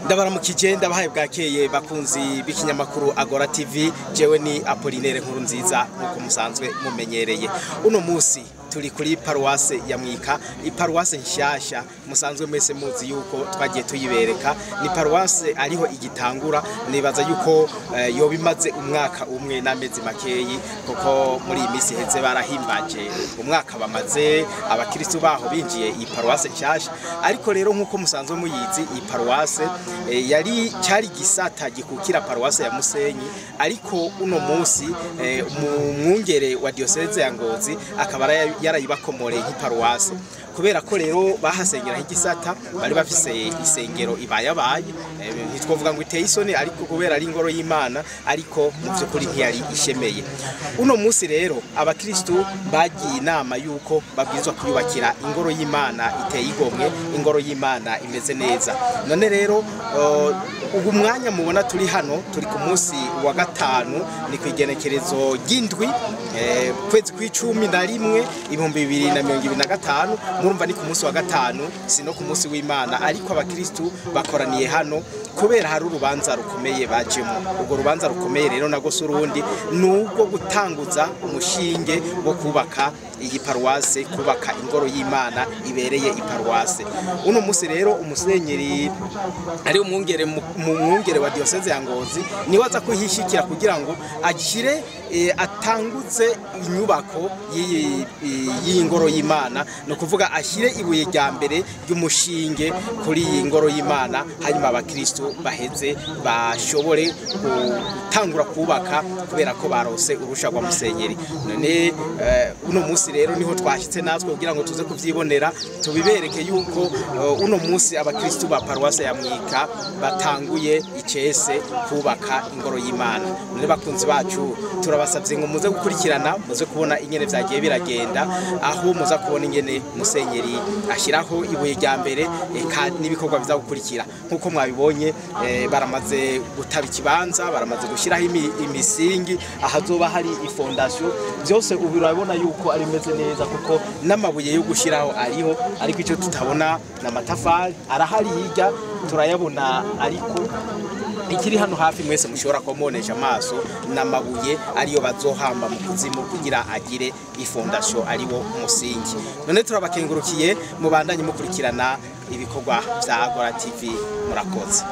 Ndabaramukije ndabahaye bwakeye bakunzi b'ikinyamakuru Agora TV, jewe ni Apollinaire Nkurunziza nkuko musanzwe mumenyereye. Uno musi turi kuri paruwase ya Mwika, iparuwase nshasha musanzwe mwese muzi yuko twagiye tuyibereka. Ni paruwase ariho igitangura, nibaza yuko yobimaze umwaka umwe n'amezi makeyi, kuko muri iyi misi heze barahimbaje umwaka bamaze abakristo baho binjiye iyi paruwase nshasha. Ariko rero nkuko musanzwe muyizi iyi paruwase yari cyari gisata gikukira paruwase ya Musenyi, ariko uno musi umwungere wa diocese ya Ngozi akaba yarayibakomoreye nk'iparuwase, kubera ko rero bahasengera nk'igisata bari bafise isengero ibayabaye, ntitwovuga ngo iteye isoni, ariko kubera ari ingoro y'Imana, ariko mu by'ukuri ntiyari ishemeye. Uno musi rero abakristo bagiye inama yuko babwirizwa kuyubakira ingoro y'Imana iteye igomwe, ingoro y'Imana imeze neza. None rero ubu mwanya mubona turi hano, turi ku munsi wa gatanu, ni kwigenekerezo ry'indwi kwezi kw'icumi na rimwe 2025. Murumva ni ku munsi wa gatanu, sino ku munsi w'Imana, ariko abakristo bakoraniye hano kubera hari urubanza rukomeye bajemo. Ubwo rubanza rukomeye rero nago surundi nubwo gutanguza umushinge wo kubaka iyi paruwase, kubaka ingoro y'Imana ibereye iparuwase. Uno musi rero umusenyeri ari umwungere wa diocese ya Ngozi ni waza kuhishikira kugira ngo agire atanguze inyubako y'iyi ngoro y'Imana, no kuvuga ashyire ibuye rya mbere ry'umushinge kuri iyi ngoro y'Imana, hanyuma abakristo baheze bashobore gutangura kubaka kubera ko barose urusha rwa musenyeri. None uno musi rero niho twashyitse natwe kugira ngo tuze kuvyibonera, tubibereke yuko uno musi abakristo ba paruwase ya Mwika batanguye icese kubaka ingoro y'Imana. None bakunzi bacu turabasabye ngo muze gukurikirana, muze kubona ingene vyagiye biragenda, aho muza kubona ingene musenyeri ashyiraho ibuye rya mbere, n'ibikorwa biza gukurikira. Nkuko mwabibonye baramaze gutaba ikibanza, baramaze gushyiraho imisingi, ahazoba hari ifondation, byose ubu urabona yuko ari meze neza, kuko n'amabuye yo gushyiraho ariho, ariko icyo tutabona na matafari arahari hirya turayabona, ariko ikiri hano hafi mwese mushobora kumonesha amaso n'amabuye ariyo bazohamba mu kuzimu kugira agire ifondation ariwo umusingi. None turabakengurukiye, mubandanye mukurikirana ibikorwa bya Agora TV. Murakoze.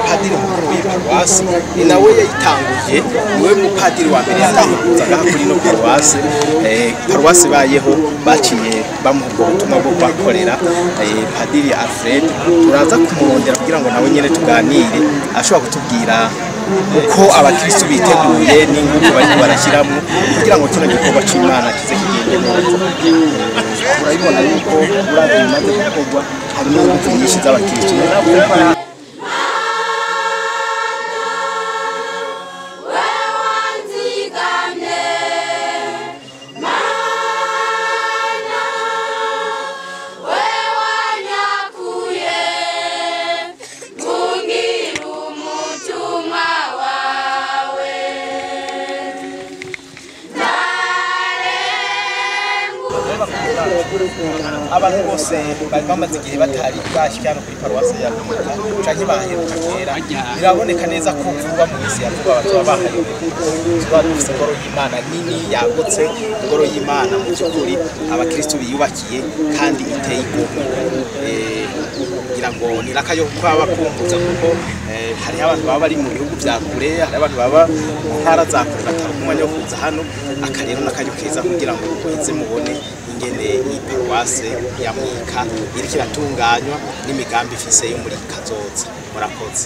Padiri mukuru w'iparuwasi ni nawe yayitanguye, niwe mupadiri wa mbere yatanguza kuri no paruwasi. Paruwasi bayeho baciye bamuha ubutumwa bwo kwakorera Padiri Alfred. Turaza kumurondera kugira ngo nawe nyene tuganire, ashobora kutubwira uko abakristo biteguye n'ingufu bari barashyiramo kugira ngo kino gikorwa cy'Imana kize kigende neza. urabibona yuko uravye bimaze gukorwa harimo ingufu nyinshi z'abakristo abantu bose bari bamaze igihe batari bashyikana kuri paruwasi ya Mwika canke baheruka kera biraboneka neza ko vuba mu isi ya vuba bazaba bahayobe tuba dufise ingoro y'Imana nini yagutse ingoro y'Imana mu by'ukuri abakristo biyubakiye kandi iteye igomwe kugira ngo ni nakayo kwaba kumbuza kuko hari abantu baba bari mu bihugu vya kure hari abantu baba mu ntara za kure batakumanya kuza hano akarero nakayo keza kugira ngo muze mubone ingene iyi paruwase ya Mwika iriko iratunganywa n'imigambi ifise yo muri kazoza murakoze.